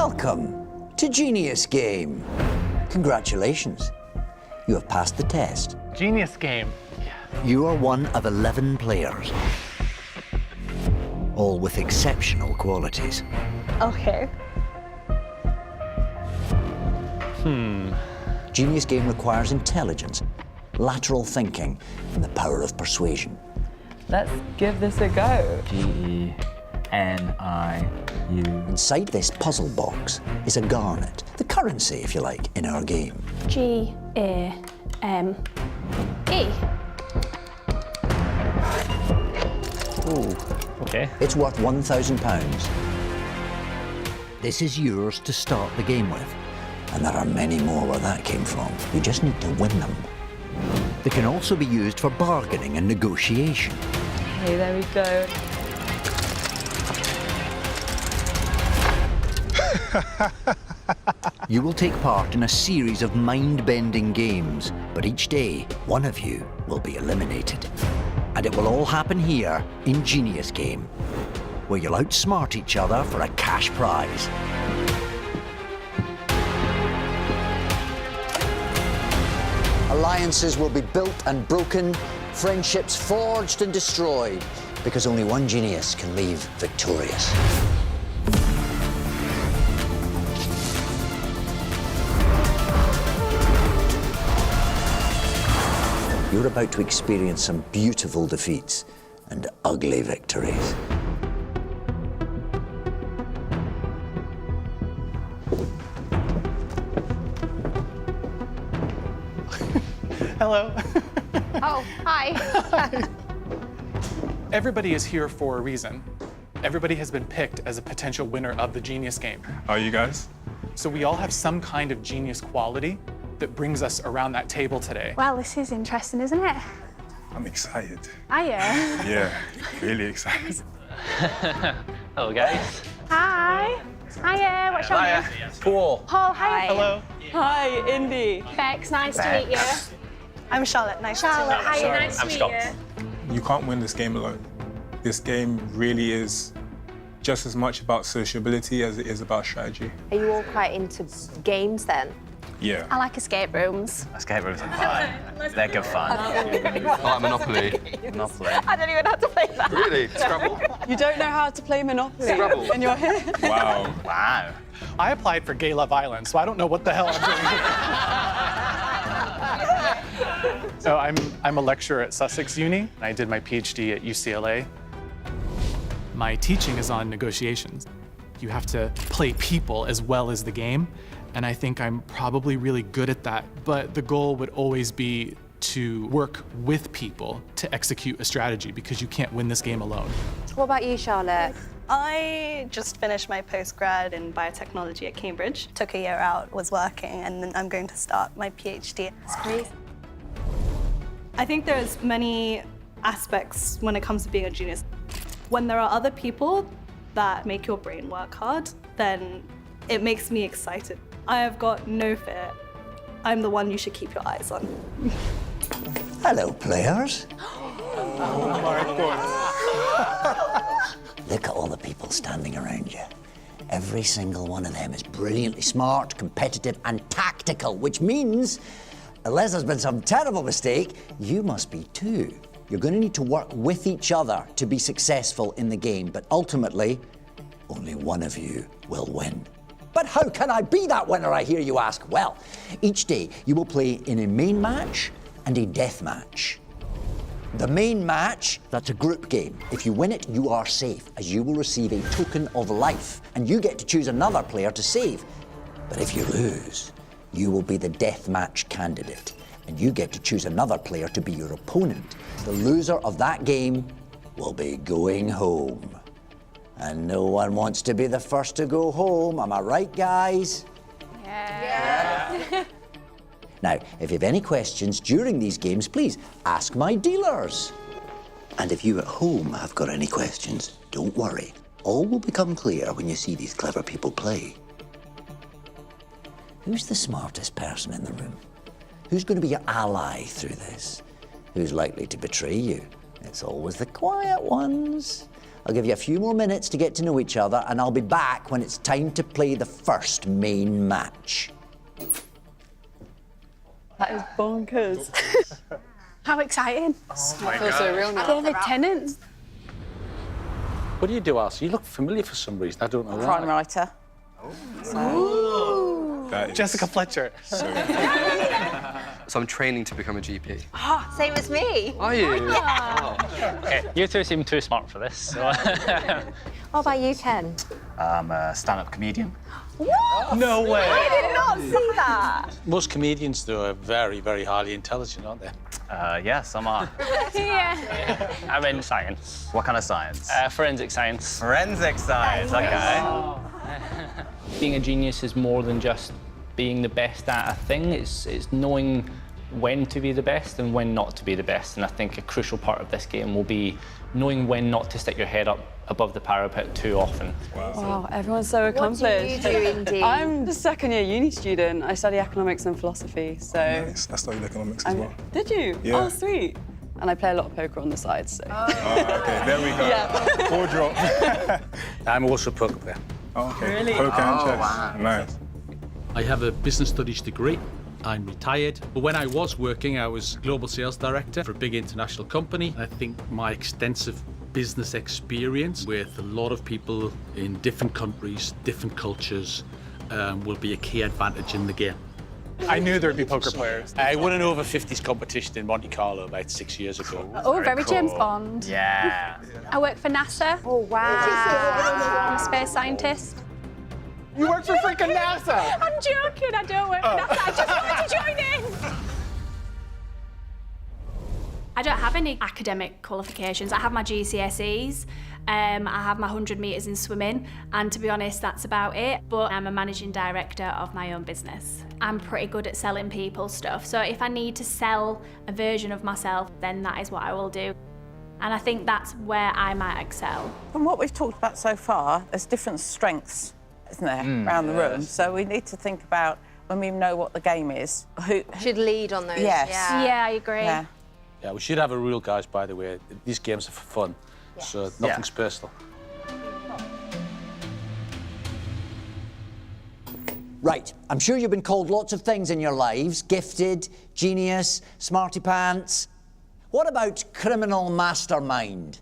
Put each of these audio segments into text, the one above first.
Welcome to Genius Game. Congratulations. You have passed the test. Genius Game. You are one of 11 players, all with exceptional qualities. Okay. Genius Game requires intelligence, lateral thinking, and the power of persuasion. Let's give this a go. G-E-N-I-U. Inside this puzzle box is a garnet, the currency, if you like, in our game. G-A-M-E. Ooh, okay. It's worth £1,000. This is yours to start the game with. And there are many more where that came from. You just need to win them. They can also be used for bargaining and negotiation. Okay, there we go. You will take part in a series of mind-bending games, but each day, one of you will be eliminated. And it will all happen here in Genius Game, where you'll outsmart each other for a cash prize. Alliances will be built and broken, friendships forged and destroyed, because only one genius can leave victorious. You're about to experience some beautiful defeats and ugly victories. Hello. Oh, hi. Everybody is here for a reason. Everybody has been picked as a potential winner of the Genius Game. Are you guys? So we all have some kind of genius quality that brings us around that table today. Well, this is interesting, isn't it? I'm excited. Are you? Yeah, really excited. Hello, guys. Hi. Hiya. What's your name? Paul. Paul, hi. Hello. Hi, Indy. Bex, nice to meet you. I'm Charlotte. Nice Charlotte, to meet you. hiya, nice to I'm meet Scott. you. You can't win this game alone. This game really is just as much about sociability as it is about strategy. Are you all quite into games then? Yeah. I like escape rooms. Escape rooms are fun. They're good fun. I like Monopoly. Monopoly. I don't even know how to play that. Really? Scrabble? You don't know how to play Monopoly, Scrabble. and you're here. Wow. Wow. I applied for Gay Love Island, so I don't know what the hell I'm doing here. So I'm a lecturer at Sussex Uni. I did my PhD at UCLA. My teaching is on negotiations. You have to play people as well as the game, and I think I'm probably really good at that, but the goal would always be to work with people to execute a strategy, because you can't win this game alone. What about you, Charlotte? I just finished my postgrad in biotechnology at Cambridge. Took a year out, was working, and then I'm going to start my PhD. It's great. I think there's many aspects when it comes to being a genius. When there are other people that make your brain work hard, then it makes me excited. I have got no fear. I'm the one you should keep your eyes on. Hello, players. Oh my God. Look at all the people standing around you. Every single one of them is brilliantly smart, competitive, and tactical, which means, unless there's been some terrible mistake, you must be too. You're going to need to work with each other to be successful in the game, but ultimately, only one of you will win. But how can I be that winner, I hear you ask? Well, each day you will play in a main match and a death match. The main match, that's a group game. If you win it, you are safe, as you will receive a token of life, and you get to choose another player to save. But if you lose, you will be the death match candidate, and you get to choose another player to be your opponent. The loser of that game will be going home. And no one wants to be the first to go home, am I right, guys? Yeah. Now, if you have any questions during these games, please ask my dealers. And if you at home have got any questions, don't worry. All will become clear when you see these clever people play. Who's the smartest person in the room? Who's going to be your ally through this? Who's likely to betray you? It's always the quiet ones. I'll give you a few more minutes to get to know each other, and I'll be back when it's time to play the first main match. That is bonkers. How exciting. Oh my God. So real now. David Tennant. What do you do, Alce? You look familiar for some reason. I don't know why. Crime writer. Jessica Fletcher. So I'm training to become a GP. Same as me. Are you? Okay, you two seem too smart for this. So. What about you, Ken? I'm a stand-up comedian. What? No way. I did not see that. Most comedians, though, are very, very highly intelligent, aren't they? Yeah, some are. Yeah. I'm in science. What kind of science? Forensic science. Forensic science, okay. Being a genius is more than just being the best at a thing. It's knowing when to be the best and when not to be the best. And I think a crucial part of this game will be knowing when not to stick your head up above the parapet too often. Wow, everyone's so accomplished. What do you do, Indy? I'm a second-year uni student. I study economics and philosophy, so... Nice. I studied economics as well. Did you? Yeah. Oh, sweet. And I play a lot of poker on the side, so... Okay, there we go. Yeah. Four drop. I'm also a poker player. Okay. Really? Poker and chess. Wow. Nice. I have a business studies degree. I'm retired, but when I was working, I was global sales director for a big international company. I think my extensive business experience with a lot of people in different countries, different cultures, will be a key advantage in the game. I knew there'd be poker players. I won an over 50s competition in Monte Carlo about 6 years ago. Oh, very cool. James Bond. Yeah. I work for NASA. Oh, wow. I'm a space scientist. You work for freaking NASA! I'm joking, I don't work for NASA. I just wanted to join in. I don't have any academic qualifications. I have my GCSEs, I have my 100 metres in swimming, and to be honest, that's about it. But I'm a managing director of my own business. I'm pretty good at selling people stuff, so if I need to sell a version of myself, then that is what I will do. And I think that's where I might excel. From what we've talked about so far, there's different strengths, isn't there, around the room. So we need to think about, when we know what the game is, who should lead on those. Yes. Yeah, I agree. Yeah. Yeah, we should have a rule, guys, by the way. These games are for fun, so nothing's personal. Right, I'm sure you've been called lots of things in your lives. Gifted, genius, smarty pants. What about criminal mastermind?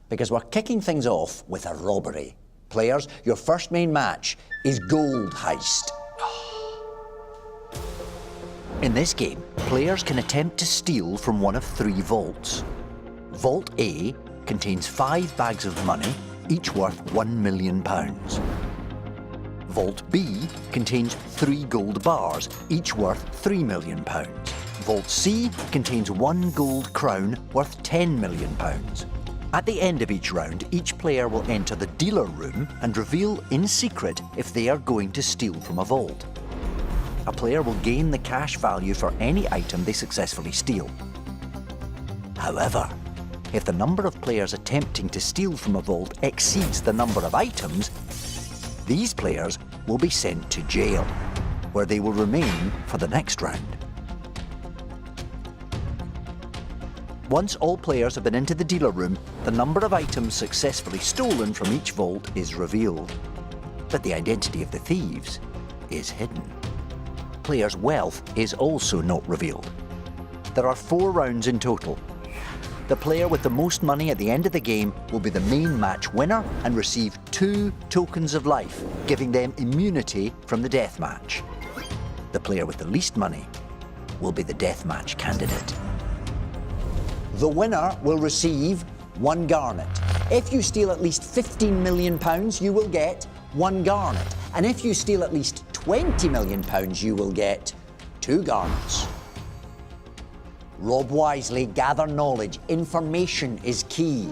Because we're kicking things off with a robbery. Players, your first main match is Gold Heist. In this game, players can attempt to steal from one of 3 vaults. Vault A contains 5 bags of money, each worth £1 million. Vault B contains 3 gold bars, each worth £3 million. Vault C contains 1 gold crown worth £10 million. At the end of each round, each player will enter the dealer room and reveal in secret if they are going to steal from a vault. A player will gain the cash value for any item they successfully steal. However, if the number of players attempting to steal from a vault exceeds the number of items, these players will be sent to jail, where they will remain for the next round. Once all players have been into the dealer room, the number of items successfully stolen from each vault is revealed. But the identity of the thieves is hidden. Players' wealth is also not revealed. There are 4 rounds in total. The player with the most money at the end of the game will be the main match winner and receive 2 tokens of life, giving them immunity from the deathmatch. The player with the least money will be the deathmatch candidate. The winner will receive 1 garnet. If you steal at least £15 million, you will get 1 garnet. And if you steal at least £20 million, you will get 2 garnets. Rob wisely, gather knowledge. Information is key.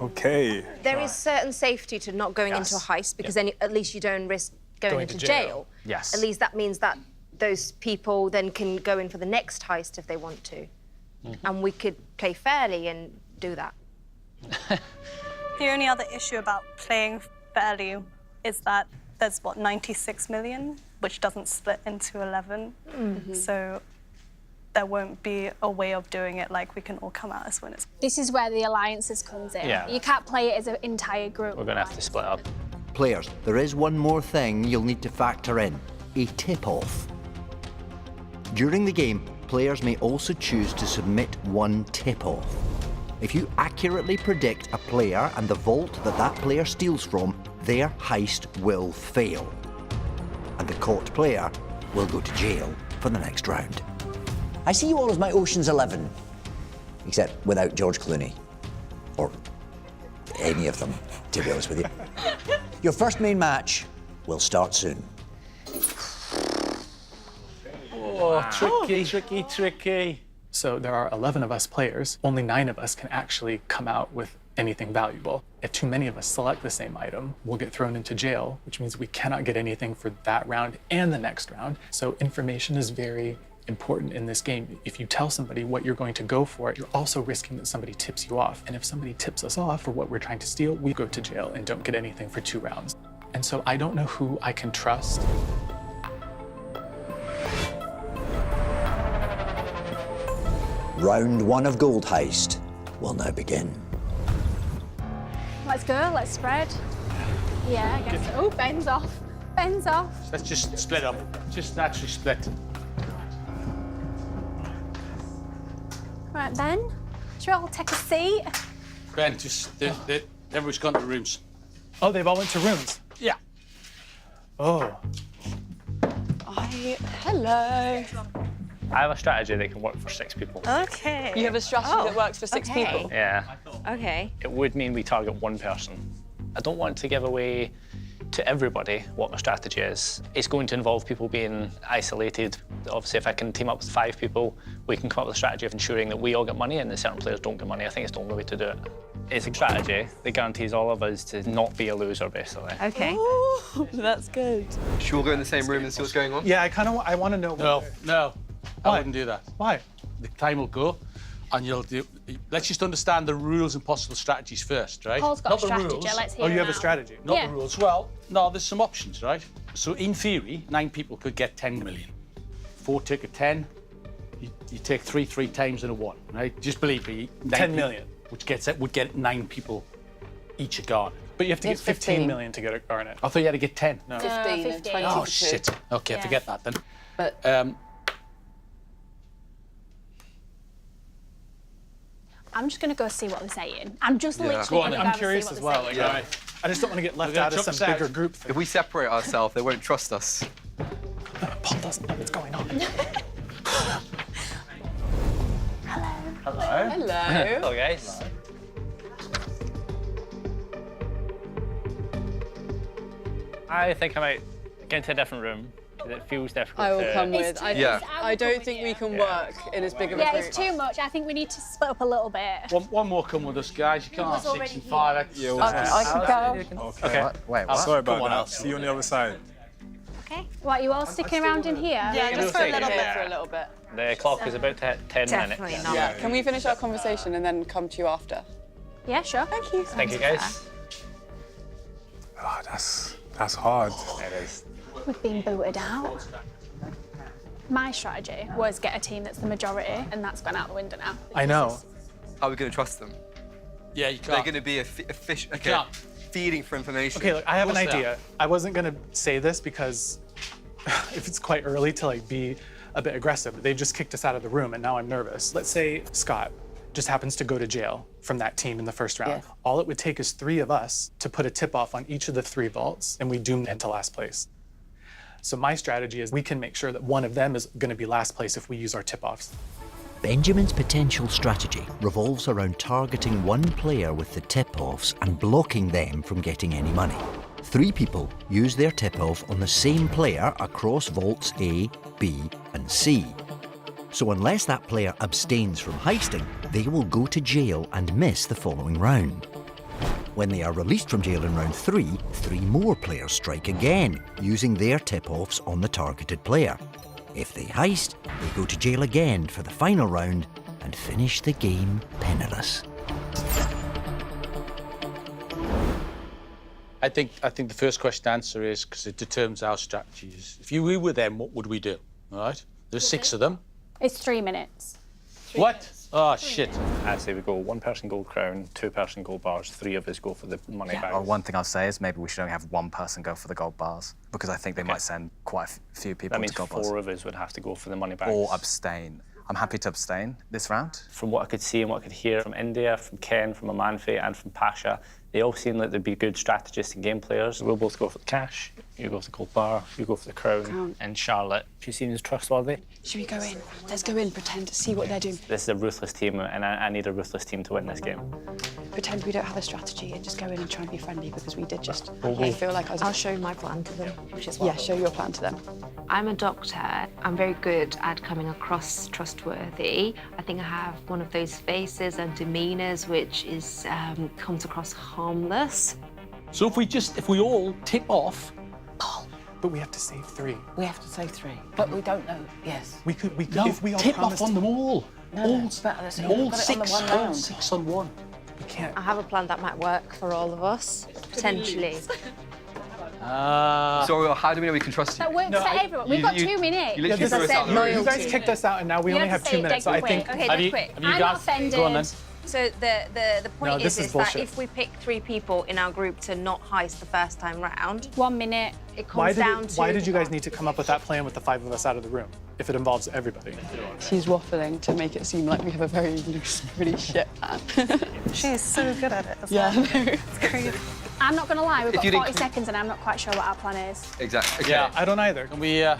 Okay. There is certain safety to not going into a heist because then at least you don't risk going into jail. Yes. At least that means that those people then can go in for the next heist if they want to. And we could play fairly and do that. The only other issue about playing fairly is that there's, what, 96 million, which doesn't split into 11. So there won't be a way of doing it like we can all come out as winners. This is where the alliances comes in. Yeah. You can't play it as an entire group. We're going to have to split up. Players, there is one more thing you'll need to factor in: a tip-off. During the game, players may also choose to submit one tip-off. If you accurately predict a player and the vault that player steals from, their heist will fail. And the caught player will go to jail for the next round. I see you all as my Ocean's 11, except without George Clooney. Or any of them, to be honest with you. Your first main match will start soon. Oh, tricky. So there are 11 of us players. Only 9 of us can actually come out with anything valuable. If too many of us select the same item, we'll get thrown into jail, which means we cannot get anything for that round and the next round. So information is very important in this game. If you tell somebody what you're going to go for, you're also risking that somebody tips you off. And if somebody tips us off for what we're trying to steal, we go to jail and don't get anything for 2 rounds. And so I don't know who I can trust. Round 1 of Gold Heist will now begin. Let's go, let's spread. Yeah, I guess so. Oh, Ben's off. Ben's off. Let's just split up. Just naturally split. Right, Ben, should we all take a seat? Ben, just everybody's gone to rooms. Oh, they've all went to rooms. Yeah. Oh. Hello. I have a strategy that can work for 6 people. Okay. You have a strategy that works for 6 people? Yeah. Okay. It would mean we target one person. I don't want to give away to everybody what my strategy is. It's going to involve people being isolated. Obviously, if I can team up with 5 people, we can come up with a strategy of ensuring that we all get money and that certain players don't get money. I think it's the only way to do it. It's a strategy that guarantees all of us to not be a loser, basically. Okay. Ooh, that's good. Should we all go in the same room and see what's going on? Yeah, I want to know. No. I Why? wouldn't do that. Why? The time will go, and you'll do. Let's just understand the rules and possible strategies first, right? Paul's got Not a the strategy, rules. let's hear Oh, you him have a out. strategy. Not Yeah. the rules. Well, no, there's some options, right? So in theory, 9 people could get 10 million. 4 take a 10. You take 3 times in a 1, right? Just believe me. 10 million. Which would get 9 people each a garnet. But you have to get It's 15 15 million to get a garnet. I thought you had to get 10. No. 15 and 15. 20 Oh, for 2. shit. Okay, Yeah. forget that then. But I'm just going to go see what they're saying. I'm just Yeah. literally Go going to go I'm and curious see what as they're well. saying. Like, I just don't want to get left We're out gonna of some jump aside. bigger group thing. If we separate ourselves, they won't trust us. Paul doesn't know what's going on. hello. Hello, guys. I think I might get into a different room. It feels difficult. I will to- come with. It's I, too- Yeah. I don't think we can work in as big of a Yeah, group. it's too much. I think we need to split up a little bit. One more come with us, guys. You can't have 6 and 5. Yeah, I can go. Okay. Wait, what? Sorry about Come on, that. Elsie. See you on the other side. Okay. What, you all sticking around in here? Yeah, just for a little bit. Yeah. For a little bit. The clock is about to hit 10 Definitely minutes. not. Yeah. Can we finish our conversation and then come to you after? Yeah, sure. Thank you. Thank you, guys. Oh, that's hard. It is. We've been booted out. My strategy was get a team that's the majority, and that's gone out the window now. I know. How are we going to trust them? Yeah, you They're can't. going to be a fish. Okay. can't. Feeding for information. Okay, look, I have an What's that? idea. I wasn't gonna say this because if it's quite early to like be a bit aggressive. They just kicked us out of the room and now I'm nervous. Let's say Scott just happens to go to jail from that team in the first round. Yeah. All it would take is 3 of us to put a tip off on each of the 3 vaults and we doom them to last place. So my strategy is we can make sure that one of them is gonna be last place if we use our tip offs. Benjamin's potential strategy revolves around targeting one player with the tip-offs and blocking them from getting any money. 3 people use their tip-off on the same player across vaults A, B, and C. So unless that player abstains from heisting, they will go to jail and miss the following round. When they are released from jail in round 3, 3 more players strike again, using their tip-offs on the targeted player. If they heist, they go to jail again for the final round and finish the game penniless. I think the first question answer is because it determines our strategies. If we were them, what would we do? All right? There's 6 of them. It's 3 minutes. What? Oh, shit. I say we go 1 person gold crown, 2 person gold bars, 3 of us go for the money bags. Well, one thing I'll say is maybe we should only have 1 person go for the gold bars because I think they might send quite a few people That means to gold bars. 4 of us would have to go for the money bags. Or abstain. I'm happy to abstain this round. From what I could see and what I could hear from India, from Ken, from Amanfi and from Pasha, they all seem like they'd be good strategists and game players. We'll both go for the cash, you go for the gold bar, you go for the crown. And Charlotte, she seems trustworthy. Should we go in? Let's go in, pretend to see what they're doing. This is a ruthless team and I need a ruthless team to win this game. Pretend we don't have a strategy and just go in and try and be friendly because we did just... Well, I feel like I was... I'll show my plan to them, which is what. Yeah, show your plan to them. I'm a doctor. I'm very good at coming across trustworthy. I think I have one of those faces and demeanours which is comes across harmless. So if we all tip off, But we have to save 3. We have to say 3, but we don't know. Yes. We could no, if we all tip promised off on them all. No, it's better. Let's all Six, on the 1 all round. 6 on 1. We can't. I have a plan that might work for all of us, potentially. So how do we know we can trust you? That works for everyone. We've got 2 minutes. You literally threw us out the room. You guys kicked us out and now we only have 2 minutes, so I think... Okay, that's quick. Have you I'm guys... not offended. Go on then. So the point this is that bullshit. if we pick 3 people in our group to not heist the first time round, 1 minute. it comes down to... Why did you guys need to come up with that plan with the 5 of us out of the room, if it involves everybody? She's waffling to make it seem like we have a very loose, really shit plan. She's so good at it as Yeah. well. It's crazy. I'm not going to lie, we've If got you 40 didn't- seconds and I'm not quite sure what our plan is. Exactly. Okay. Yeah, I don't either. Can we, yeah.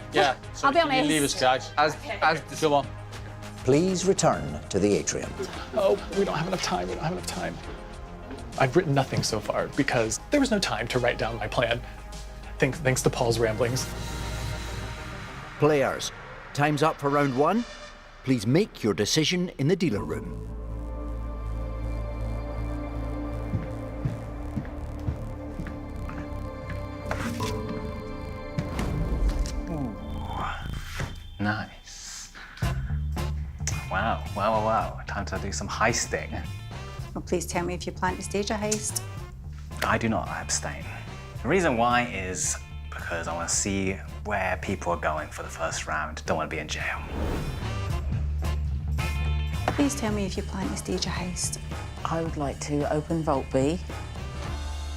So I'll be can you honest. leave us, guys? As Come on. Please return to the atrium. Oh, we don't have enough time. We don't have enough time. I've written nothing so far because there was no time to write down my plan. Thanks to Paul's ramblings. Players, time's up for round 1. Please make your decision in the dealer room. Nice. Wow. Time to do some heisting. Well, please tell me if you plan to stage a heist. I do not, I abstain. The reason why is because I want to see where people are going for the first round. Don't want to be in jail. Please tell me if you plan to stage a heist. I would like to open Vault B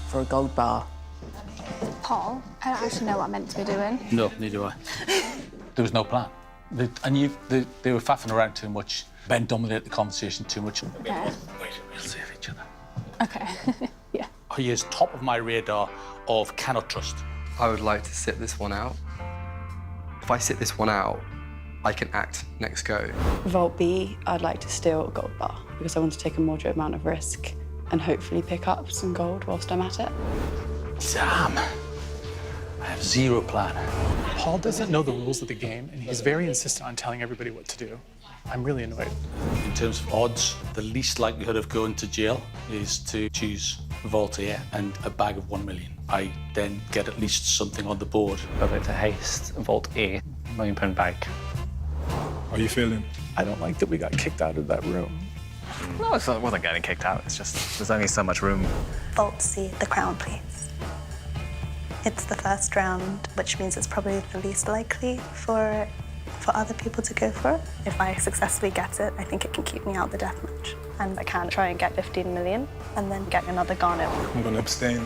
for a gold bar. Paul, I don't actually know what I'm meant to be doing. No, neither do I. There was no plan. They were faffing around too much. Ben dominated the conversation too much. Okay. Wait, we'll save each other. Okay. Yeah. He is top of my radar of cannot trust. I would like to sit this one out. If I sit this one out, I can act next go. Vault B, I'd like to steal a gold bar because I want to take a moderate amount of risk and hopefully pick up some gold whilst I'm at it. Damn. I have 0 plan. Paul doesn't know the rules of the game, and he's very insistent on telling everybody what to do. I'm really annoyed. In terms of odds, the least likelihood of going to jail is to choose Vault A and a bag of 1 million. I then get at least something on the board. I'd like to heist Vault A, £1 million bag. How are you feeling? I don't like that we got kicked out of that room. No, it wasn't getting kicked out. It's just there's only so much room. Vault C, the crown, please. It's the first round, which means it's probably the least likely for other people to go for it. If I successfully get it, I think it can keep me out the deathmatch. And I can try and get 15 million and then get another garnet. I'm going to abstain.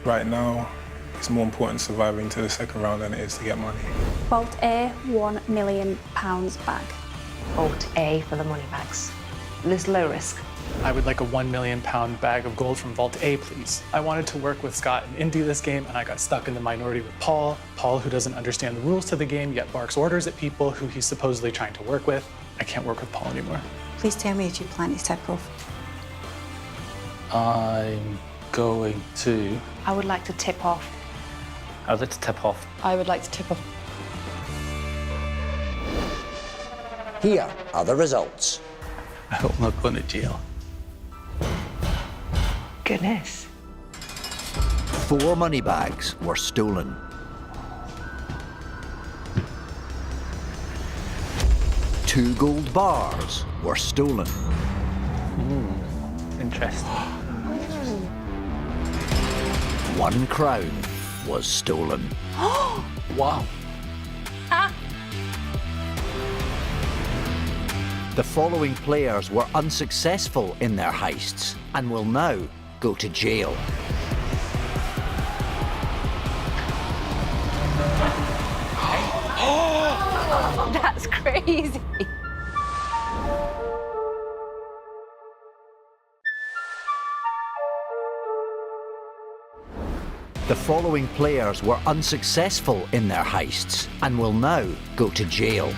Right now, it's more important surviving to the second round than it is to get money. Vault A, £1 million bag. Vault A for the money bags. This low risk. I would like a £1 million bag of gold from Vault A, please. I wanted to work with Scott and Indy this game, and I got stuck in the minority with Paul. Paul, who doesn't understand the rules to the game, yet barks orders at people who he's supposedly trying to work with. I can't work with Paul anymore. Please tell me if you plan to tip off. I'm going to... I would like to tip off. I would like to tip off. I would like to tip off. Here are the results. I hope I'm not going to jail. Goodness. 4 money bags were stolen. 2 gold bars were stolen. Interesting. 1 crown was stolen. Wow. The following players were unsuccessful in their heists and will now go to jail. That's crazy. The following players were unsuccessful in their heists and will now go to jail.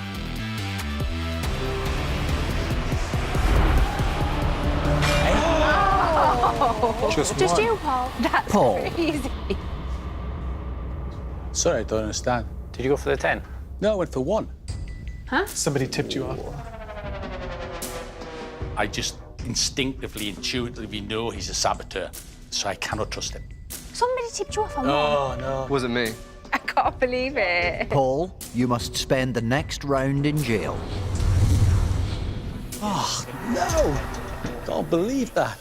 Just you, Paul. That's Paul. crazy. Sorry, I don't understand. Did you go for the 10? No, I went for 1. Huh? Somebody tipped you off. I just instinctively, intuitively know he's a saboteur, so I cannot trust him. Somebody tipped you off on Oh, no. Wasn't me. I can't believe it. Paul, you must spend the next round in jail. Oh, no! Can't believe that.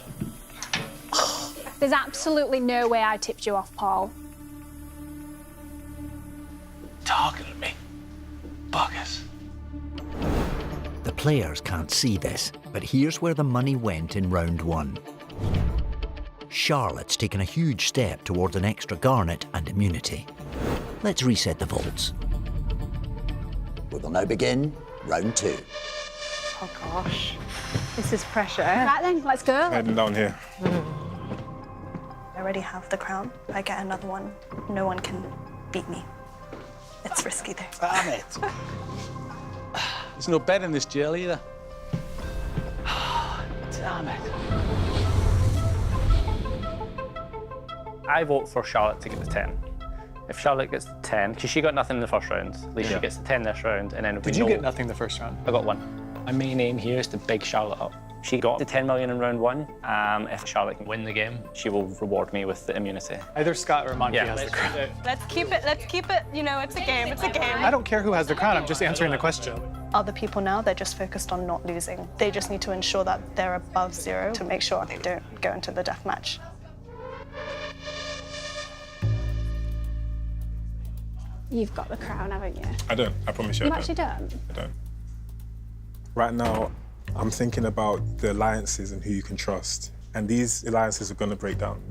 There's absolutely no way I tipped you off, Paul. Targeted me. Buggers. The players can't see this, but here's where the money went in round 1. Charlotte's taken a huge step towards an extra garnet and immunity. Let's reset the vaults. We will now begin round 2. Oh, gosh. This is pressure. Right then, let's go. Heading down here. I already have the crown. If I get another one, no one can beat me. It's risky though. Damn it. There's no bed in this jail either. Damn it. I vote for Charlotte to get the 10. If Charlotte gets the 10, because she got nothing in the first round, at least she gets the 10 this round, and then if Did we you know- get nothing the first round? I got 1. My main aim here is to big Charlotte up. She got the 10 million in round 1. If Charlotte can win the game, she will reward me with the immunity. Either Scott or Monty has the crown. Let's keep it, you know, it's a game, it's a game. I don't care who has the crown, I'm just answering the question. Other people now, they're just focused on not losing. They just need to ensure that they're above 0 to make sure they don't go into the death match. You've got the crown, haven't you? I don't. I promise you You I actually don't? I don't. Right now, I'm thinking about the alliances and who you can trust. And these alliances are going to break down.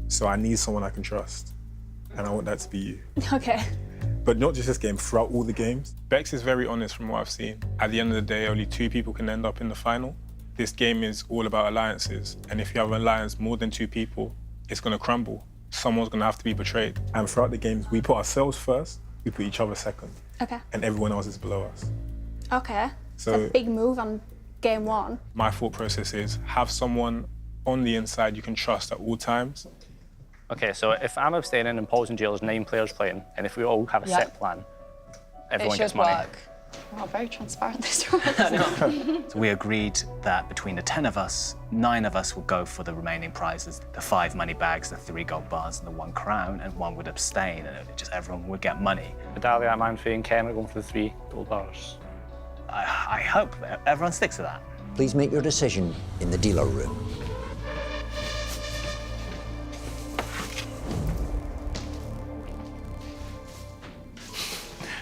So I need someone I can trust. And I want that to be you. Okay. But not just this game, throughout all the games. Bex is very honest from what I've seen. At the end of the day, only 2 people can end up in the final. This game is all about alliances. And if you have an alliance more than 2 people, it's going to crumble. Someone's going to have to be betrayed. And throughout the games, we put ourselves first, we put each other second. Okay. And everyone else is below us. Okay. So- it's a big move on game 1. My thought process is have someone on the inside you can trust at all times. Okay, so if I'm abstaining and Paul's in jail, there's 9 players playing, and if we all have a set plan, everyone gets money. Wow, very transparent this round. So we agreed that between the 10 of us, 9 of us will go for the remaining prizes, the 5 money bags, the 3 gold bars, and the 1 crown, and 1 would abstain, and just everyone would get money. Vidalia, Manfi, and Ken are going for the 3 gold bars. I hope everyone sticks to that. Please make your decision in the dealer room.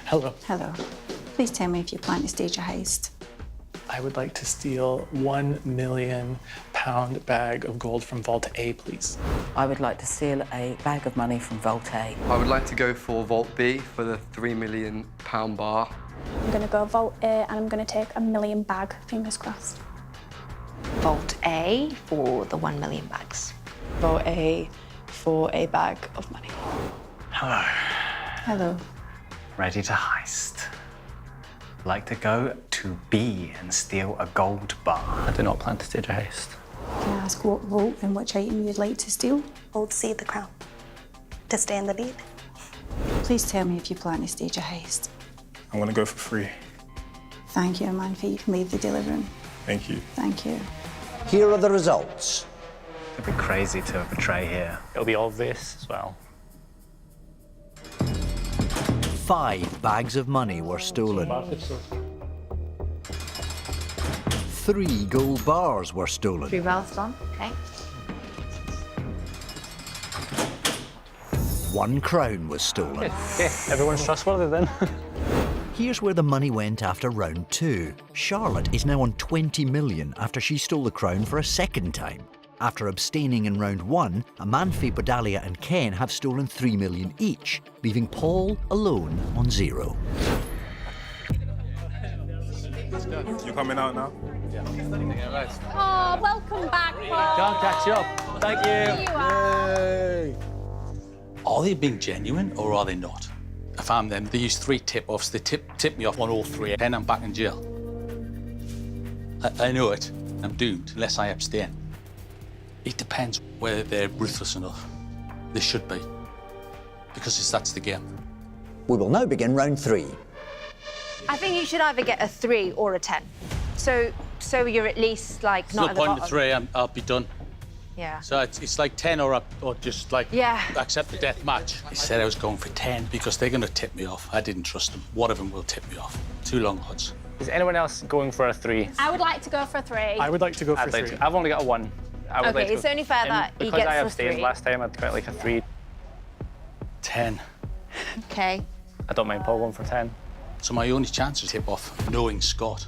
Hello. Hello. Please tell me if you plan to stage a heist. I would like to steal £1 million bag of gold from Vault A, please. I would like to steal a bag of money from Vault A. I would like to go for Vault B for the £3 million bar. I'm going to go Vault A and I'm going to take a 1 million bag, fingers crossed. Vault A for the 1 million bags. Vault A for a bag of money. Hello. Hello. Ready to heist. Like to go to B and steal a gold bar. I do not plan to stage a heist. Can I ask what vault and which item you'd like to steal? Vault C, the crown. To stay in the lead. Please tell me if you plan to stage a heist. I want to go for free. Thank you, Manfi. You can leave the dealer room. Thank you. Thank you. Here are the results. It'd be crazy to betray here. It'll be obvious as well. 5 bags of money were stolen. 3 gold bars were stolen. 3 wells done, okay. 1 crown was stolen. Okay, everyone's trustworthy then. Here's where the money went after round 2. Charlotte is now on 20 million after she stole the crown for a second time. After abstaining in round 1, Amanfi, Bodalia and Ken have stolen 3 million each, leaving Paul alone on 0. You coming out now? Oh, welcome back, Paul. Can't catch up. Thank you. You are. Yay. Are they being genuine or are they not? If I'm them, they use 3 tip-offs. They tip me off on all 3, then I'm back in jail. I know it. I'm doomed unless I abstain. It depends whether they're ruthless enough. They should be, because that's the game. We will now begin round 3. I think you should either get a 3 or a 10. So you're at least like There's not no at the point in bottom. 3, I'll be done. Yeah. So it's like 10 or just like accept the death match. He said I was going for 10 because they're going to tip me off. I didn't trust them. One of them will tip me off. 2 long odds. Is anyone else going for a 3? I would like to go for a 3. I would like to go for 3. I've only got a 1. I would Okay, like to it's go- only fair and that he because gets I the abstained 3. last time, I'd quite like a 3. 10. Okay. I don't mind Paul going for 10. So my only chance to tip off, knowing Scott,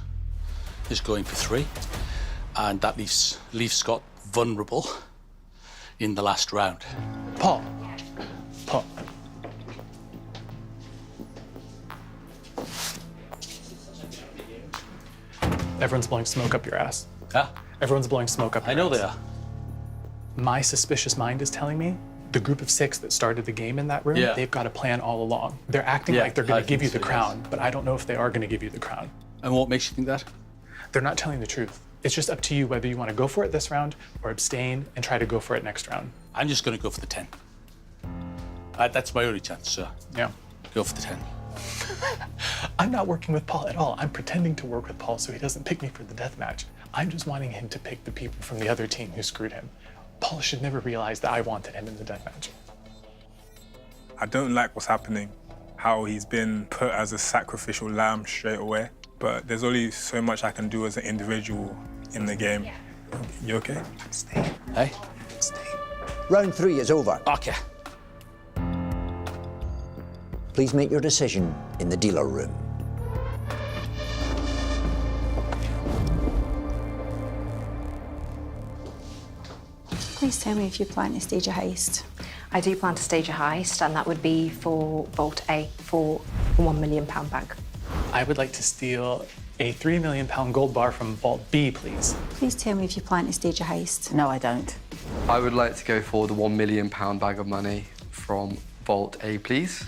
is going for 3. And that leaves Scott vulnerable in the last round. Paul. Everyone's blowing smoke up your ass. Huh? Everyone's blowing smoke up your I know ass. they are. My suspicious mind is telling me the group of 6 that started the game in that room, Yeah. they've got a plan all along. They're acting like they're going to give you the crown, but I don't know if they are going to give you the crown. And what makes you think that? They're not telling the truth. It's just up to you whether you want to go for it this round or abstain and try to go for it next round. I'm just going to go for the 10. That's my only chance, sir. Yeah. Go for the 10. I'm not working with Paul at all. I'm pretending to work with Paul so he doesn't pick me for the death match. I'm just wanting him to pick the people from the other team who screwed him. Paul should never realize that I wanted him in the death match. I don't like what's happening, how he's been put as a sacrificial lamb straight away. But there's only so much I can do as an individual in the game. You okay? Stay. Hey? Stay. Round 3 is over. Okay. Please make your decision in the dealer room. Please tell me if you plan to stage a heist. I do plan to stage a heist, and that would be for Vault A for a £1 million bag. I would like to steal a £3 million gold bar from Vault B, please. Please tell me if you plan to stage a heist. No, I don't. I would like to go for the £1 million bag of money from Vault A, please.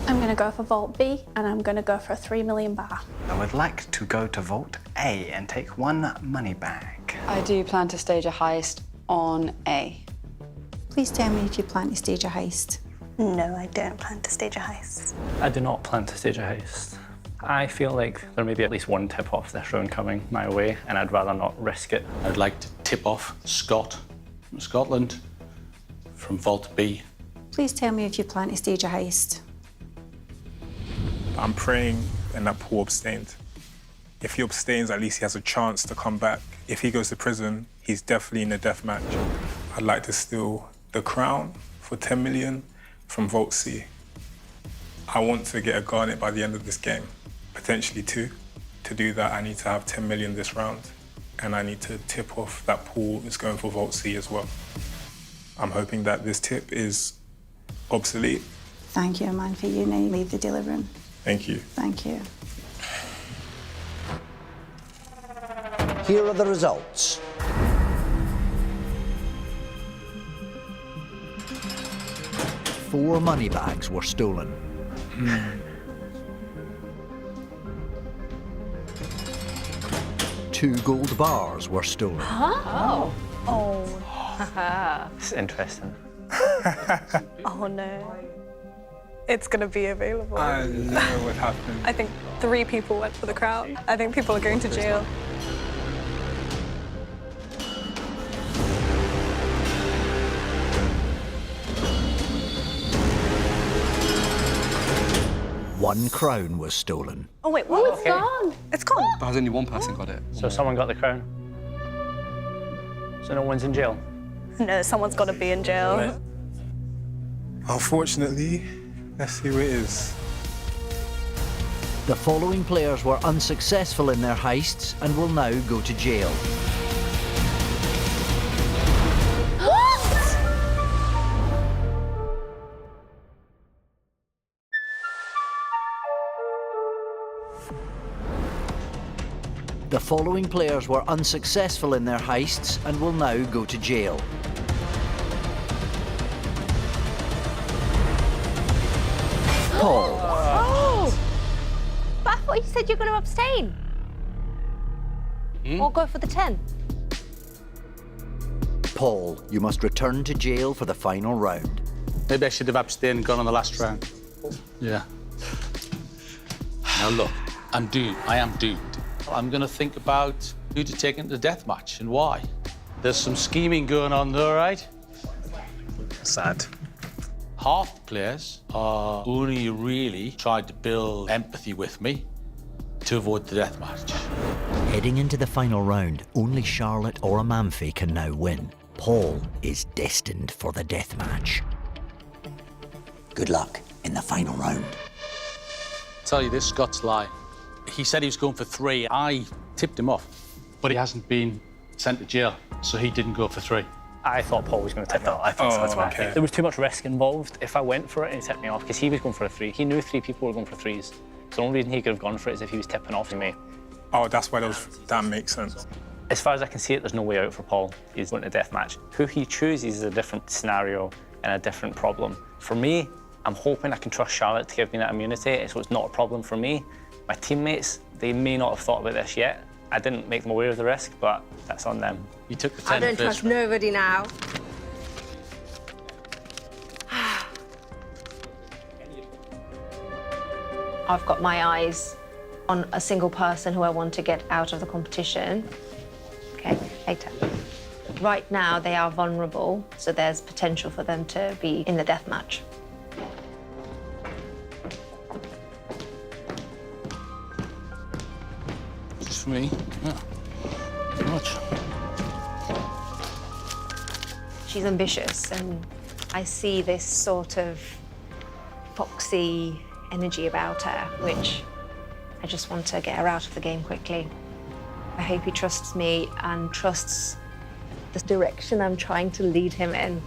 I'm going to go for Vault B, and I'm going to go for a 3 million bar. I would like to go to Vault A and take 1 money bag. I do plan to stage a heist on A. Please tell me if you plan to stage a heist. No, I don't plan to stage a heist. I do not plan to stage a heist. I feel like there may be at least 1 tip-off this round coming my way, and I'd rather not risk it. I'd like to tip off Scott from Scotland, from Vault B. Please tell me if you plan to stage a heist. I'm praying and that Paul abstained. If he abstains, at least he has a chance to come back. If he goes to prison, he's definitely in a death match. I'd like to steal the crown for 10 million from Vault C. I want to get a garnet by the end of this game, potentially 2. To do that, I need to have 10 million this round, and I need to tip off that Paul is going for Vault C as well. I'm hoping that this tip is obsolete. Thank you, man, for you. Now leave the dealer room. Thank you. Thank you. Here are the results. Four money bags were stolen. 2 gold bars were stolen. Huh? Oh. It's interesting. Oh no. It's gonna be available. I know what happened. I think 3 people went for the crown. I think people are going to jail. One crown was stolen. Oh wait, what? Oh, it's gone. It's gone. But has only 1 person got it? So someone got the crown. So no one's in jail. No, someone's got to be in jail. Right. Unfortunately, let's see who it is. The following players were unsuccessful in their heists and will now go to jail. The following players were unsuccessful in their heists and will now go to jail. Paul. Oh! But I thought you said you're going to abstain. Or go for the 10. Paul, you must return to jail for the final round. Maybe I should have abstained and gone on the last round. Yeah. Now look, I'm doomed. I am doomed. I'm going to think about who to take into the death match and why. There's some scheming going on there, right? Sad. Half the players are only really tried to build empathy with me to avoid the death match. Heading into the final round, only Charlotte or Amalfi can now win. Paul is destined for the death match. Good luck in the final round. Tell you this, Scott's lie. He said he was going for 3. I tipped him off, but he hasn't been sent to jail, so he didn't go for 3. I thought Paul was going to tip me off. I thought so as well. There was too much risk involved. If I went for it and he tipped me off, because he was going for a 3. He knew 3 people were going for 3s. So the only reason he could have gone for it is if he was tipping off me. Oh, that's why that makes sense. As far as I can see it, there's no way out for Paul. He's going to death match. Who he chooses is a different scenario and a different problem. For me, I'm hoping I can trust Charlotte to give me that immunity, so it's not a problem for me. My teammates, they may not have thought about this yet. I didn't make them aware of the risk, but that's on them. You took the 10 I don't trust nobody now. I've got my eyes on a single person who I want to get out of the competition. Okay, later. Right now, they are vulnerable, so there's potential for them to be in the death match. Just for me, yeah. Too much. She's ambitious, and I see this sort of foxy energy about her, which I just want to get her out of the game quickly. I hope he trusts me and trusts the direction I'm trying to lead him in.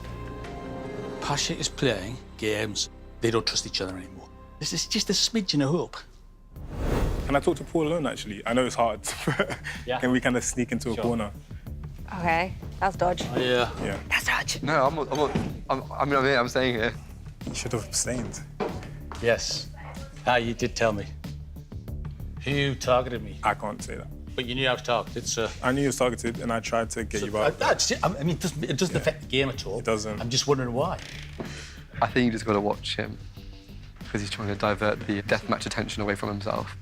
Pasha is playing games. They don't trust each other anymore. This is just a smidgen of hope. Can I talk to Paul alone, actually? I know it's hard. Yeah. Can we kind of sneak into a corner? Okay, that's dodge. Yeah. Yeah. That's dodge. No, I'm here, I'm staying here. You should have abstained. Yes. Ah, you did tell me. Who targeted me? I can't say that. But you knew I was targeted, so... I knew you was targeted, and I tried to get you out. I mean, it doesn't affect the game at all. It doesn't. I'm just wondering why. I think you just got to watch him because he's trying to divert the deathmatch attention away from himself.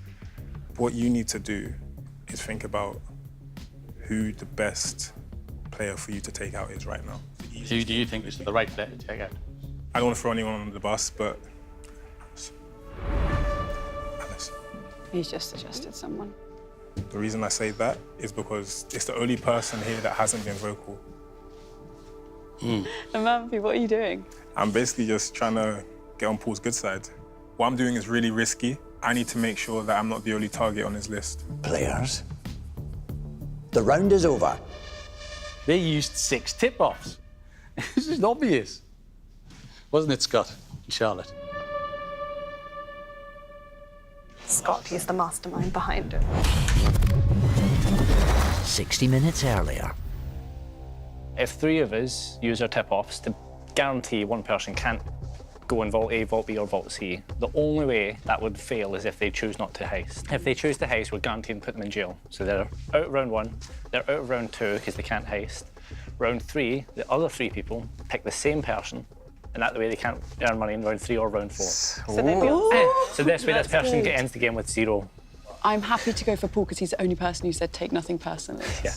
What you need to do is think about who the best player for you to take out is right now. Who do you think is the right player to take out? I don't want to throw anyone under the bus, but... Alice. He's just suggested someone. The reason I say that is because it's the only person here that hasn't been vocal. Amalfi, what are you doing? I'm basically just trying to get on Paul's good side. What I'm doing is really risky. I need to make sure that I'm not the only target on his list. Players, the round is over. They used 6 tip-offs. This is obvious. Wasn't it, Scott and Charlotte? Scott, he's the mastermind behind it. 60 minutes earlier. If 3 of us use our tip-offs to guarantee one person can't go in Vault A, Vault B or Vault C, the only way that would fail is if they choose not to heist. If they choose to heist, we're guaranteed to put them in jail. So they're out of round 1, they're out of round 2 because they can't heist. Round 3, the other 3 people pick the same person, and that way they can't earn money in round 3 or round 4. So they'd be So this way, this person ends the game with 0. I'm happy to go for Paul because he's the only person who said take nothing personally. Yeah.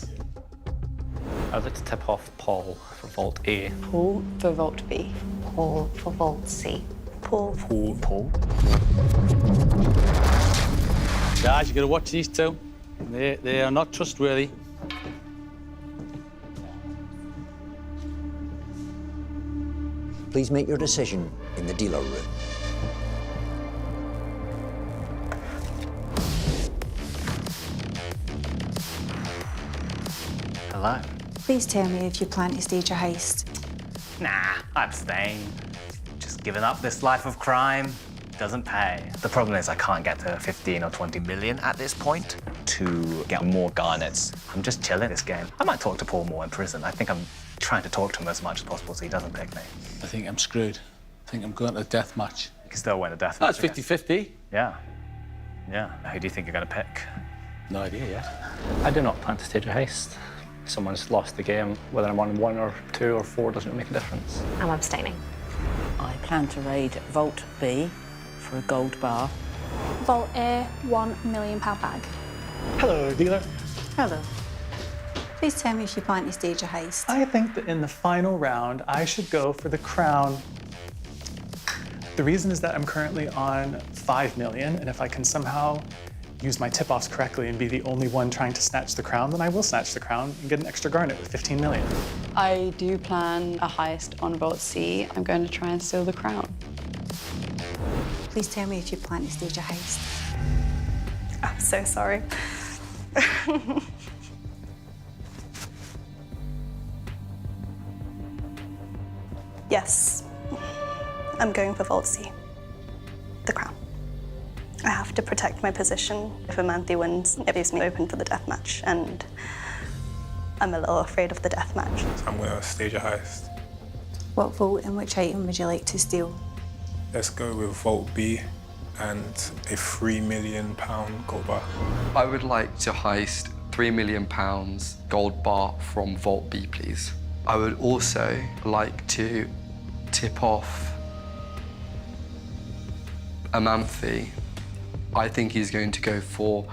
I'd like to tip off Paul for Vault A. Paul for Vault B. Paul for Vault C. Paul. Paul. Guys, you got to watch these 2. They are not trustworthy. Please make your decision in the dealer room. Hello. Please tell me if you plan to stage a heist. Nah, I abstain. Just giving up this life of crime doesn't pay. The problem is I can't get to 15 or 20 million at this point to get more garnets. I'm just chilling this game. I might talk to Paul more in prison. I think I'm trying to talk to him as much as possible so he doesn't pick me. I think I'm screwed. I think I'm going to a death match. You can still win a death match. That's 50-50. Yeah. Yeah. Who do you think you're going to pick? No idea yet. I do not plan to stage a heist. Someone's lost the game. Whether I'm on 1 or 2 or 4 doesn't make a difference. I'm abstaining. I plan to raid Vault B for a gold bar. Vault A, £1 million bag. Hello, dealer. Hello. Please tell me if you plan to stage a heist. I think that in the final round, I should go for the crown. The reason is that I'm currently on 5 million, and if I can somehow use my tip-offs correctly and be the only one trying to snatch the crown, then I will snatch the crown and get an extra garnet with 15 million. I do plan a heist on Vault C. I'm going to try and steal the crown. Please tell me if you plan to stage a heist. I'm so sorry. Yes, I'm going for Vault C, the crown. I have to protect my position. If Amanthi wins, it leaves me open for the death match, and I'm a little afraid of the death match. So I'm going to stage a heist. What vault and which item would you like to steal? Let's go with Vault B and a £3 million gold bar. I would like to heist £3 million gold bar from Vault B, please. I would also like to tip off Amanthi. I think he's going to go for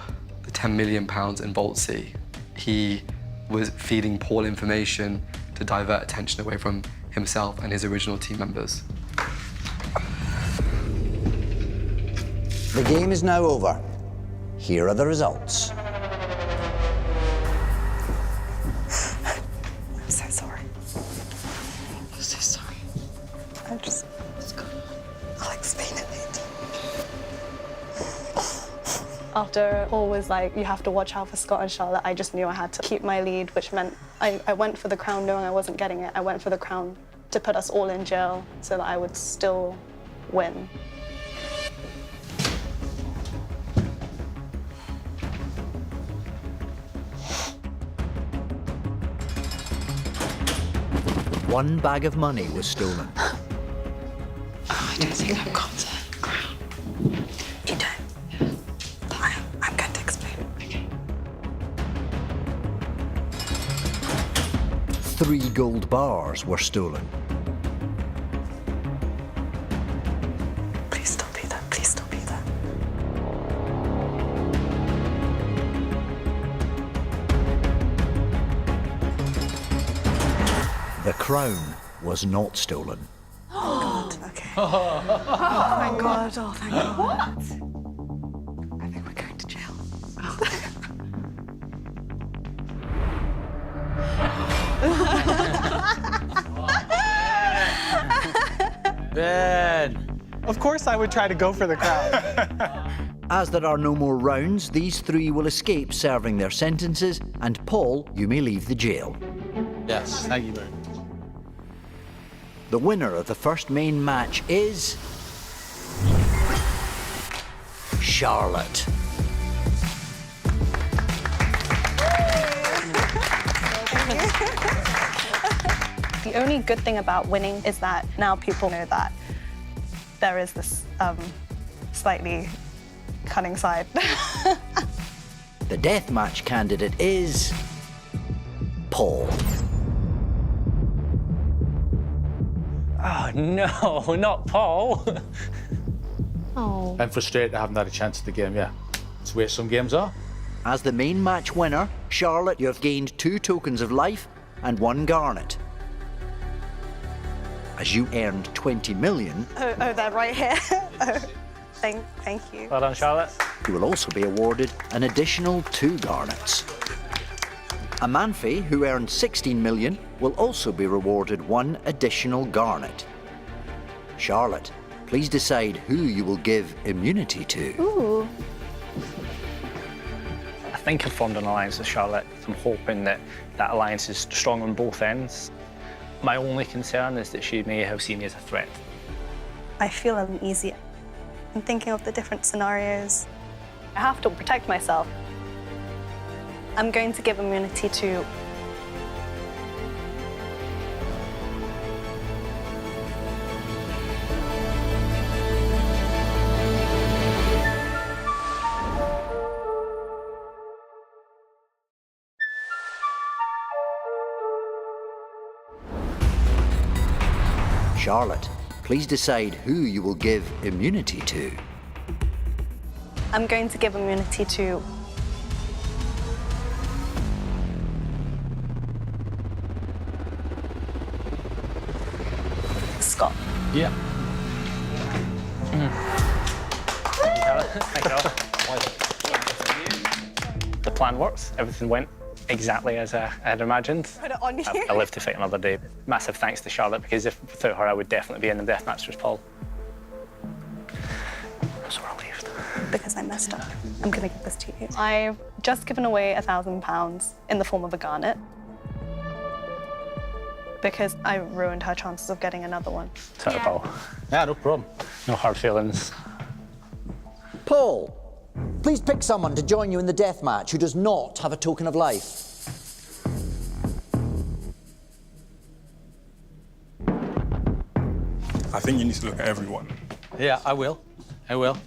the £10 million in Vault C. He was feeding Paul information to divert attention away from himself and his original team members. The game is now over. Here are the results. I'm so sorry. I'm so sorry. I'll explain it later. After Paul was like, you have to watch out for Scott and Charlotte, I just knew I had to keep my lead, which meant I went for the crown knowing I wasn't getting it. I went for the crown to put us all in jail so that I would still win. One bag of money was stolen. Oh, I don't think I've got the crown. You don't? Yeah. I'm going to explain. Okay. 3 gold bars were stolen. Please stop be that. Please stop be that. The crown was not stolen. Oh, God. Okay. Oh, thank God. Oh, thank God. What? I think we're going to jail. Ben! Of course I would try to go for the crown. As there are no more rounds, these 3 will escape serving their sentences, and Paul, you may leave the jail. Yes, thank you very much. The winner of the first main match is... Charlotte. The only good thing about winning is that now people know that there is this slightly cunning side. The deathmatch candidate is... Paul. Oh, no, not Paul. Oh. I'm frustrated I haven't had a chance at the game, yeah. It's the way some games are. As the main match winner, Charlotte, you have gained 2 tokens of life and 1 garnet. As you earned 20 million... Oh, they're right here. Oh, thank you. Well done, Charlotte. You will also be awarded an additional 2 garnets. Amanfi, who earned 16 million, will also be rewarded 1 additional garnet. Charlotte, please decide who you will give immunity to. Ooh. think I've formed an alliance with Charlotte. I'm hoping that that alliance is strong on both ends. My only concern is that she may have seen me as a threat. I feel uneasy. I'm thinking of the different scenarios. I have to protect myself. I'm going to give immunity to Charlotte, please decide who you will give immunity to. I'm going to give immunity to Scott. Yeah. Thank you. The plan works. Everything went exactly as I had imagined. Put it on you. I live to fight another day. Massive thanks to Charlotte, because if without her, I would definitely be in the deathmatch with Paul. I'm so relieved. Because I messed up. I'm going to give this to you. I've just given away £1,000 in the form of a garnet because I ruined her chances of getting another one. Sorry, Paul. Yeah, no problem. No hard feelings. Paul, please pick someone to join you in the deathmatch who does not have a token of life. I think you need to look at everyone. Yeah, I will. I will.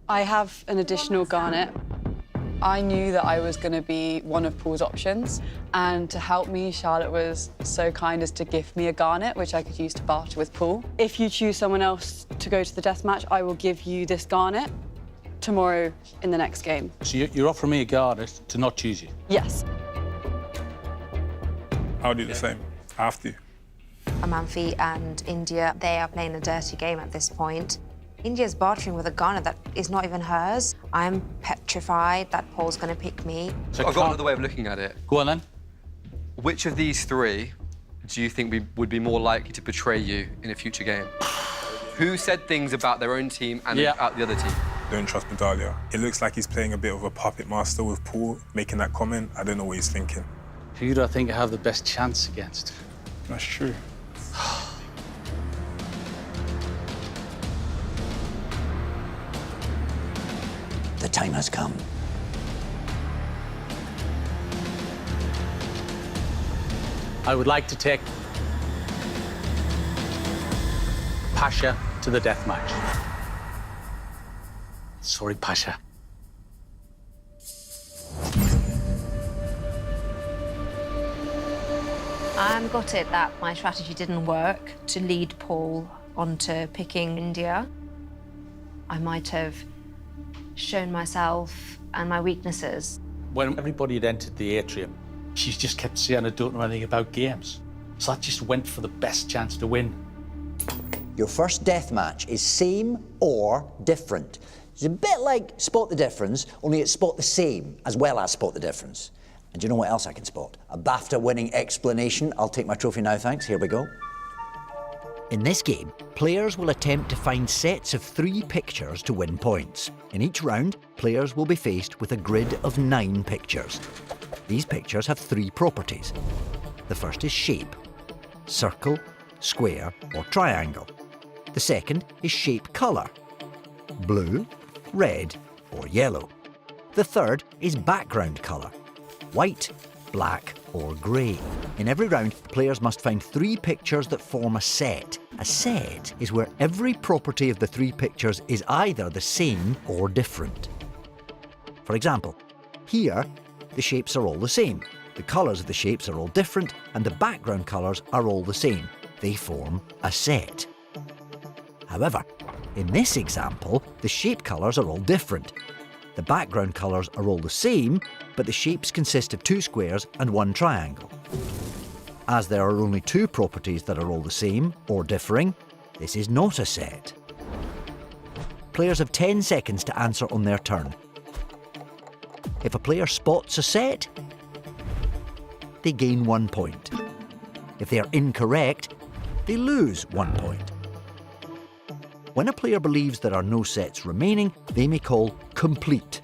I have an additional garnet. I knew that I was going to be one of Paul's options, and to help me, Charlotte was so kind as to give me a garnet, which I could use to barter with Paul. If you choose someone else to go to the deathmatch, I will give you this garnet tomorrow in the next game. So you're offering me a garnet to not choose you? Yes. I'll do the same. I have to. Amanfi and India, they are playing a dirty game at this point. India's bartering with a garnet that is not even hers. I'm petrified that Paul's going to pick me. So I've got another way of looking at it. Go on, then. Which of these three do you think would be more likely to betray you in a future game? Who said things about their own team and about the other team? Don't trust Medalia. It looks like he's playing a bit of a puppet master with Paul, making that comment. I don't know what he's thinking. Who do I think I have the best chance against? That's true. The time has come. I would like to take Pasha to the deathmatch. Sorry, Pasha. I'm gutted that my strategy didn't work to lead Paul onto picking India. I might have shown myself and my weaknesses. When everybody had entered the atrium, she just kept saying, I don't know anything about games. So I just went for the best chance to win. Your first deathmatch is same or different. It's a bit like Spot the Difference, only it's Spot the Same as well as Spot the Difference. And do you know what else I can spot? A BAFTA-winning explanation. I'll take my trophy now, thanks. Here we go. In this game, players will attempt to find sets of 3 pictures to win points. In each round, players will be faced with a grid of 9 pictures. These pictures have 3 properties. The first is shape: circle, square, or triangle. The second is shape colour: blue, red, or yellow. The third is background colour: white, black, or grey. In every round, players must find 3 pictures that form a set. A set is where every property of the 3 pictures is either the same or different. For example, here, the shapes are all the same. The colours of the shapes are all different, and the background colours are all the same. They form a set. However, in this example, the shape colours are all different. The background colours are all the same, but the shapes consist of 2 squares and 1 triangle. As there are only 2 properties that are all the same or differing, this is not a set. Players have 10 seconds to answer on their turn. If a player spots a set, they gain 1 point. If they are incorrect, they lose 1 point. When a player believes there are no sets remaining, they may call complete.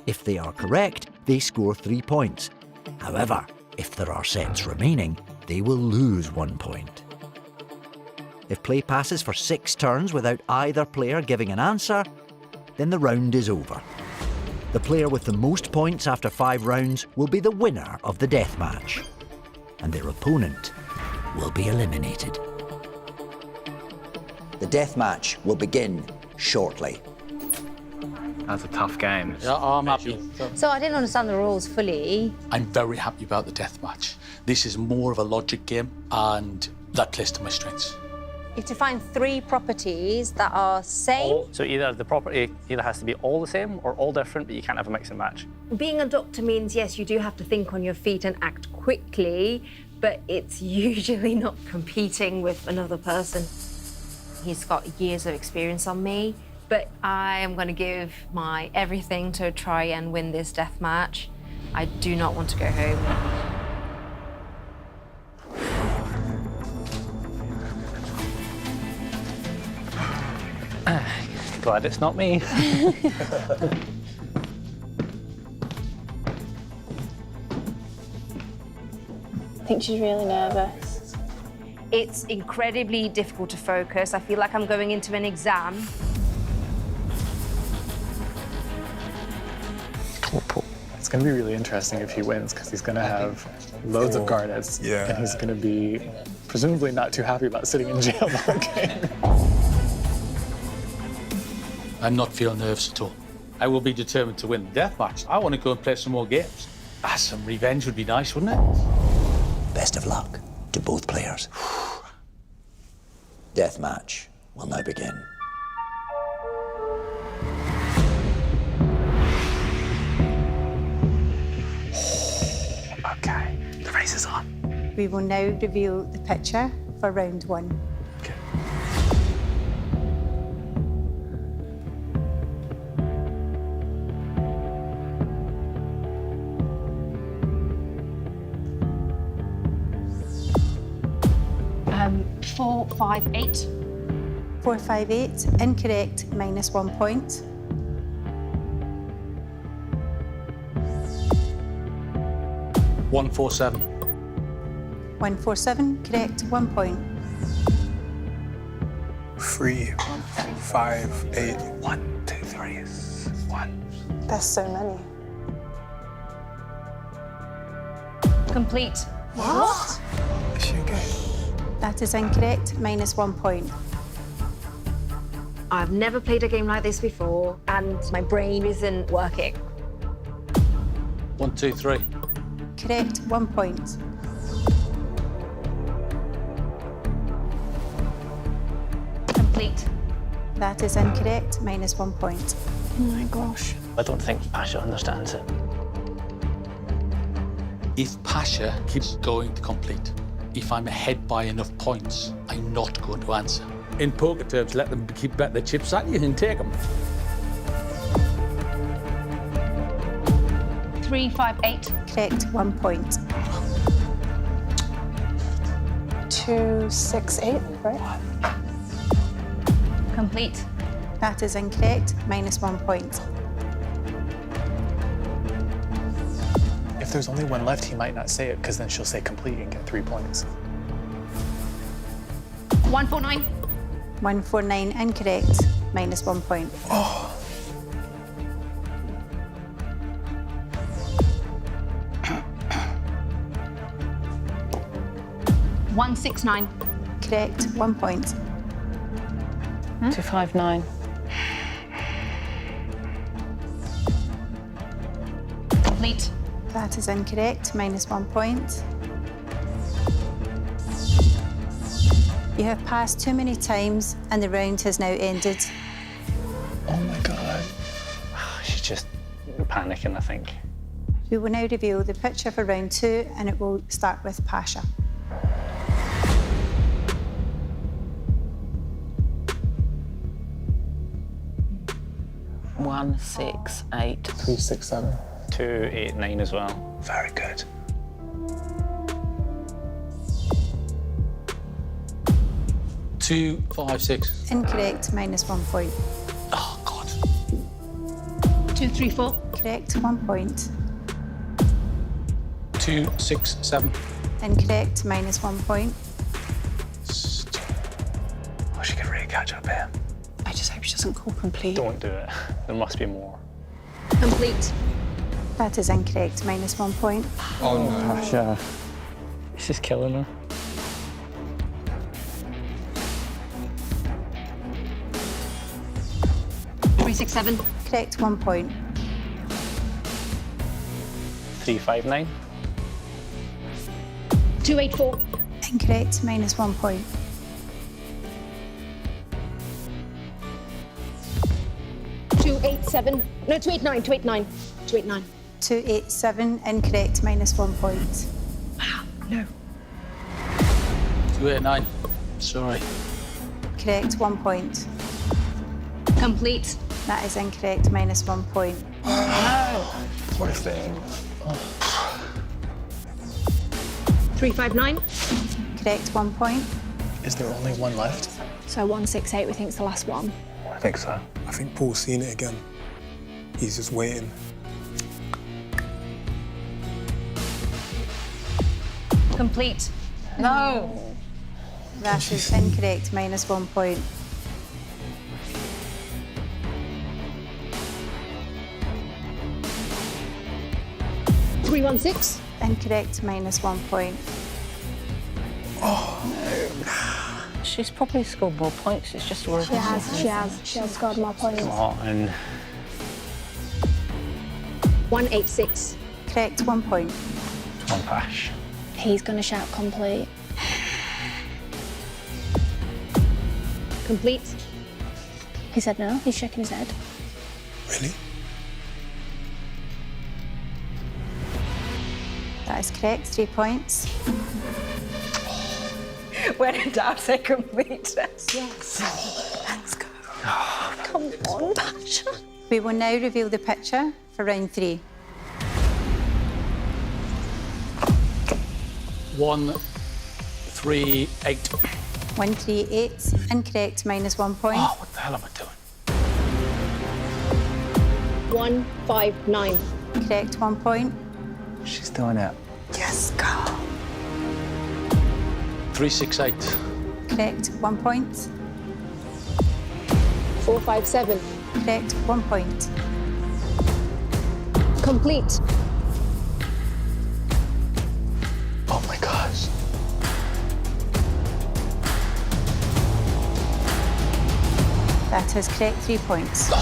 If they are correct, they score 3 points. However, if there are sets remaining, they will lose 1 point. If play passes for 6 turns without either player giving an answer, then the round is over. The player with the most points after 5 rounds will be the winner of the death match, and their opponent will be eliminated. The death match will begin shortly. That's a tough game. Yeah, I'm happy. So I didn't understand the rules fully. I'm very happy about the deathmatch. This is more of a logic game, and that plays to my strengths. You have to find 3 properties that are same. So either the property has to be all the same or all different, but you can't have a mix and match. Being a doctor means, yes, you do have to think on your feet and act quickly, but it's usually not competing with another person. He's got years of experience on me, but I am going to give my everything to try and win this death match. I do not want to go home. Glad it's not me. I think she's really nervous. It's incredibly difficult to focus. I feel like I'm going into an exam. It's going to be really interesting if he wins, because he's going to have loads of garnets, and he's going to be presumably not too happy about sitting in jail the whole game. I'm not feeling nerves at all. I will be determined to win the death match. I want to go and play some more games. Some revenge would be nice, wouldn't it? Best of luck to both players. Death match will now begin. Okay, the race is on. We will now reveal the picture for round 1. Okay. Um, 4, 5, 8. 4, 5, 8, incorrect, minus 1 point. 147. 147, correct, 1 point. 3, 5, 8. 1, 2, 3 is 1. There's so many. Complete. What? Is she okay? That is incorrect, minus 1 point. I've never played a game like this before, and my brain isn't working. 1, 2, 3. Correct, 1 point. Complete. That is incorrect, minus 1 point. Oh my gosh. I don't think Pasha understands it. If Pasha keeps going to complete, if I'm ahead by enough points, I'm not going to answer. In poker terms, let them keep betting the chips at you and take them. 3, 5, 8. Correct, 1 point. 2, 6, 8, right? Complete. That is incorrect, minus 1 point. If there's only one left, he might not say it, because then she'll say complete and get 3 points. 149. 149, incorrect, minus 1 point. 169. Correct, 1 point. 259. Complete. That is incorrect, minus 1 point. You have passed too many times and the round has now ended. Oh my God. She's just panicking, I think. We will now reveal the picture for round 2 and it will start with Pasha. One, 6, 8. 3, 6, 7. 2, 8, 9 as well. Very good. 2, 5, 6. Incorrect, minus 1 point. Oh, God. 2, 234. Correct, 1 point. 2, 6, 7. Incorrect, -1 point. Oh, she could really catch up here. I just hope she doesn't call complete. Don't do it. There must be more. Complete. That is incorrect, -1 point. Oh no. Pasha. This is killing her. Three, 6, 7. Correct, 1 point. 359. 284. Incorrect, -1 point. 287. No, 289. 289. 289. 287, incorrect, -1 point. No. 289. Sorry. Correct, 1 point. Complete. That is incorrect, -1 point. What a thing. 359. Correct, 1 point. Is there only one left? So 168 we think is the last one. I think so. I think Paul's seen it again. He's just waiting. Complete. No. That is incorrect, -1 point. Three, 1, 6. Incorrect, -1 point. She's probably scored more points. It's just worth She has scored more points. Oh, and 186. Correct, 1 point. come on, Pash. He's going to shout complete. Complete. He said no. He's shaking his head. Really? That is correct, 3 points. When in doubt, say complete. Yes. Let's go. Come on, Pasha. We will now reveal the picture for round 3. 138. 138, incorrect, -1 point. Oh, what the hell am I doing? 159. Correct, 1 point. She's doing it. Yes, go. 368. Correct, 1 point. 457. Correct, 1 point. Complete. Oh my gosh. That is correct, 3 points. Yeah.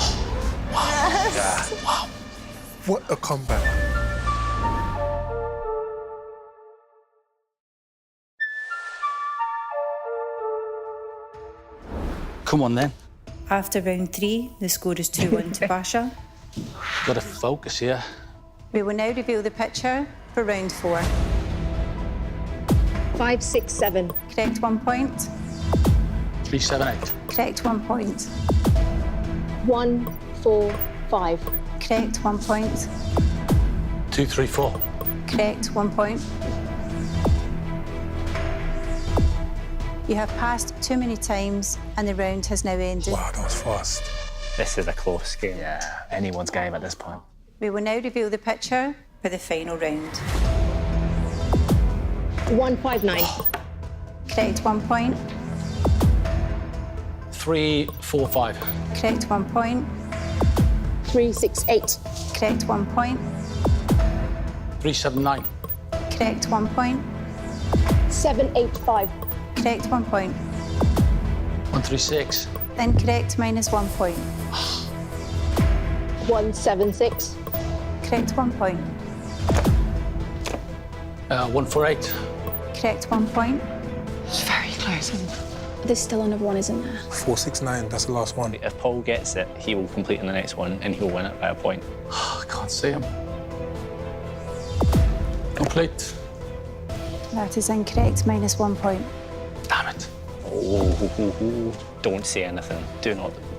Wow. What a comeback. Come on then. After round 3, the score is 2-1 to Pasha. Got to focus here. We will now reveal the picture for round 4. 567. Correct, 1 point. 378. Correct, 1 point. 145. Correct, 1 point. 234. Correct, 1 point. You have passed too many times and the round has now ended. Wow, that was fast. This is a close game. Yeah, anyone's game at this point. We will now reveal the picture for the final round. 159. Correct, 1 point. 345. Correct, 1 point. 368. Correct, 1 point. 379. Correct, 1 point. 785. Correct, 1 point. 136. Incorrect, -1 point. 176. Correct, 1 point. 148. Correct, 1 point. It's very close, isn't it? There's still another one, isn't there? 469, that's the last one. If Paul gets it, he will complete in the next one and he'll win it by a point. I can't see him. Complete. That is incorrect, -1 point. Damn it. Oh, don't say anything.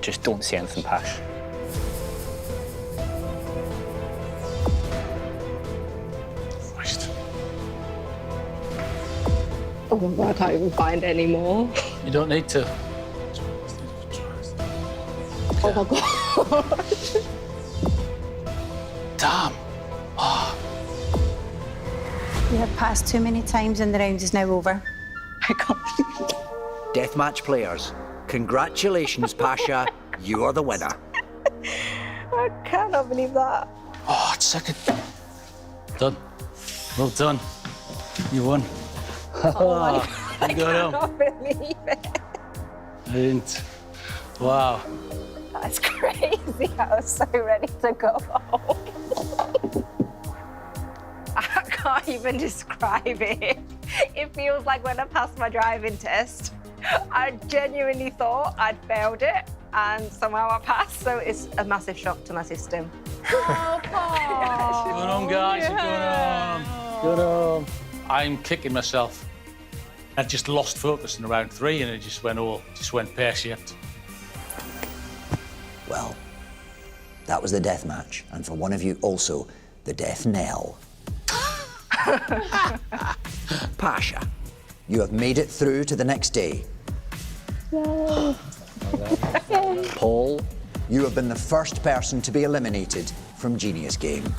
Just don't say anything, Pash. Christ. Oh, I can't even find any more. You don't need to. Oh my god. Damn. Oh. You have passed too many times and the round is now over. I can't believe it. Deathmatch players, congratulations, Pasha. You are the winner. I cannot believe that. Oh, it's second. Done. Well done. You won. Oh my God, I You got him. cannot believe it. I didn't. Wow. That's crazy. I was so ready to go home. I can't even describe it. It feels like when I passed my driving test, I genuinely thought I'd failed it, and somehow I passed, so it's a massive shock to my system. Oh, Good on, guys. Good on. Good on. I'm kicking myself. I just lost focus in round 3, and it just went pear-shaped. Well, that was the death match, and for one of you also, the death knell. Pasha, you have made it through to the next day. Yay. Paul, you have been the first person to be eliminated from Genius Game.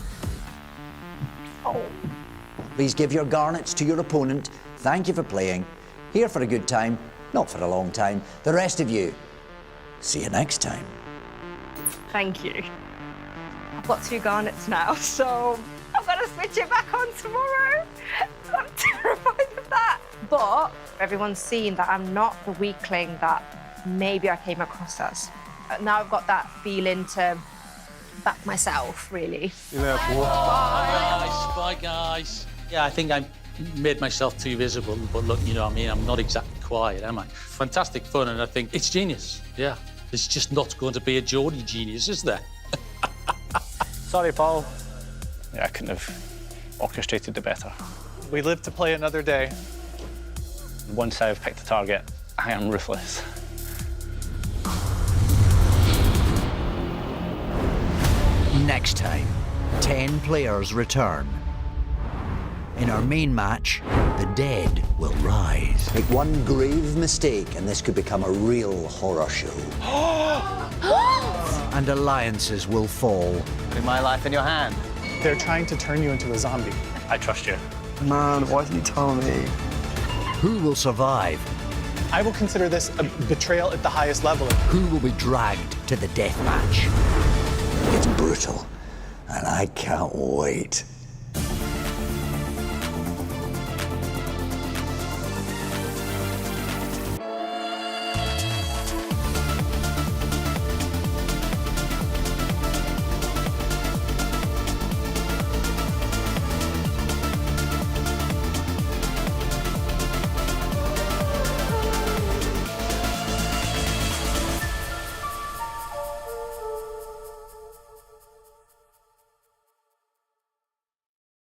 Please give your garnets to your opponent. Thank you for playing. Here for a good time, not for a long time. The rest of you, see you next time. Thank you. I've got 2 garnets now, so I've got to switch it back on tomorrow. I'm terrified of that. But everyone's seen that I'm not the weakling that maybe I came across as. Now I've got that feeling to back myself, really. Bye, guys. Bye, guys. Yeah, I think I made myself too visible, but look, you know what I mean? I'm not exactly quiet, am I? Fantastic fun, and I think it's genius, yeah. There's just not going to be a Geordie genius, is there? Sorry, Paul. Yeah, I couldn't have orchestrated it better. We live to play another day. Once I've picked a target, I am ruthless. Next time, 10 players return. In our main match, the dead will rise. Make one grave mistake and this could become a real horror show. And alliances will fall. Putting my life in your hand. They're trying to turn you into a zombie. I trust you. Man, why didn't you tell me? Who will survive? I will consider this a betrayal at the highest level. Who will be dragged to the death match? It's brutal, and I can't wait.